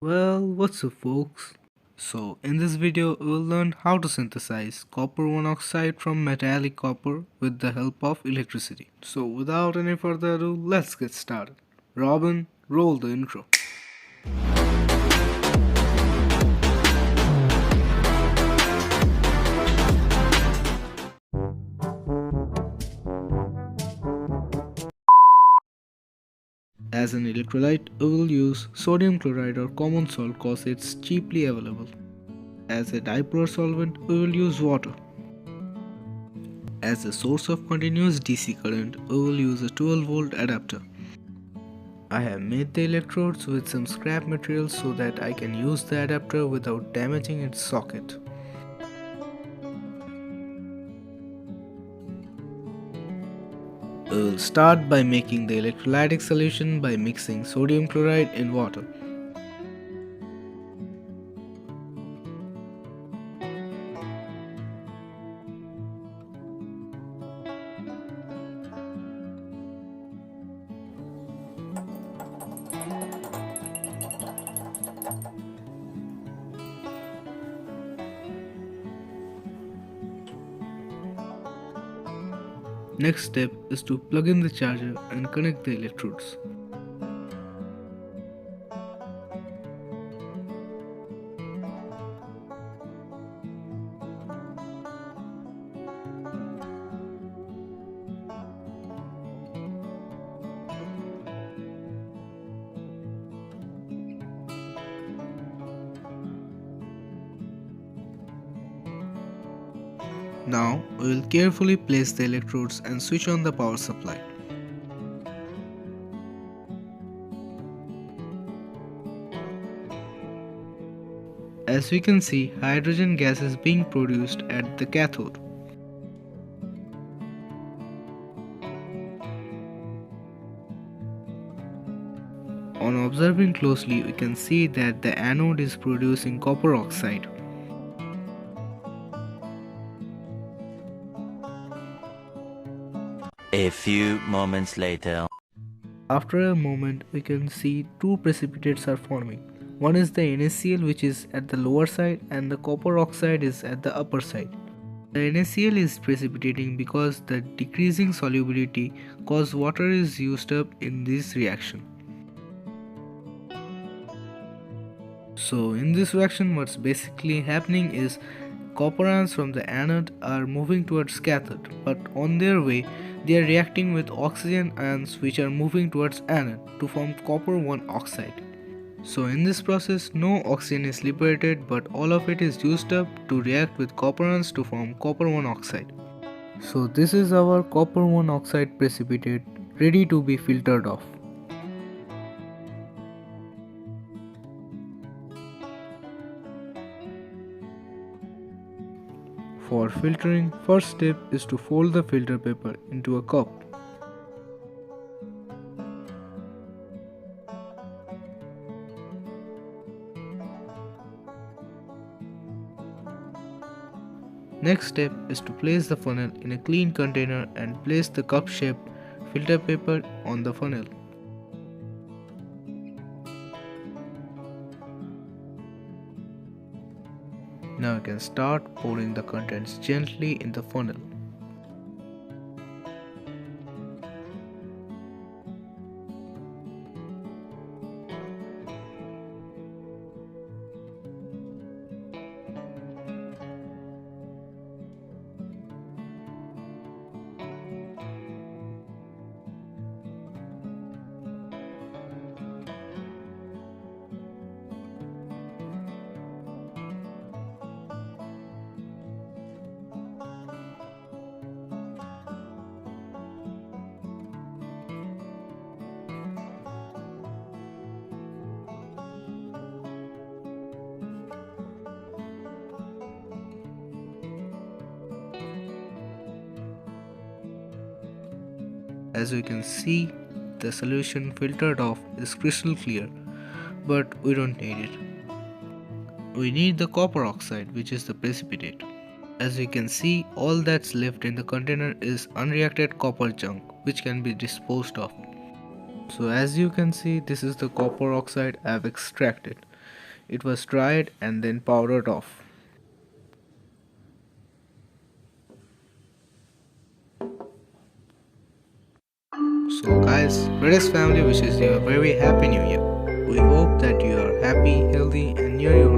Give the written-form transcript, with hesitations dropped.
Well, what's up folks? So in this video we'll learn how to synthesize copper monoxide from metallic copper with the help of electricity. So without any further ado, let's get started. Robin, roll the intro. As an electrolyte, we will use sodium chloride or common salt cause it's cheaply available. As a dipolar solvent, we will use water. As a source of continuous DC current, we will use a 12 volt adapter. I have made the electrodes with some scrap material so that I can use the adapter without damaging its socket. We will start by making the electrolytic solution by mixing sodium chloride in water. Next step is to plug in the charger and connect the electrodes. Now we will carefully place the electrodes and switch on the power supply. As we can see, hydrogen gas is being produced at the cathode. On observing closely, we can see that the anode is producing copper oxide. A few moments later. After a moment, we can see two precipitates are forming. One is the NaCl, which is at the lower side, and the copper oxide is at the upper side. The NaCl is precipitating because the decreasing solubility cause water is used up in this reaction. So in this reaction, what's basically happening is copper ions from the anode are moving towards cathode, but on their way they are reacting with oxygen ions which are moving towards anode to form copper 1 oxide. So in this process no oxygen is liberated, but all of it is used up to react with copper ions to form copper 1 oxide. So this is our copper 1 oxide precipitate ready to be filtered off. For filtering, first step is to fold the filter paper into a cup. Next step is to place the funnel in a clean container and place the cup-shaped filter paper on the funnel. Now you can start pouring the contents gently in the funnel. As you can see, the solution filtered off is crystal clear, but we don't need it. We need the copper oxide, which is the precipitate. As you can see, all that's left in the container is unreacted copper junk, which can be disposed of. So as you can see, this is the copper oxide I have extracted. It was dried and then powdered off. So, guys, Redis family wishes you a very happy new year. We hope that you are happy, healthy, and near your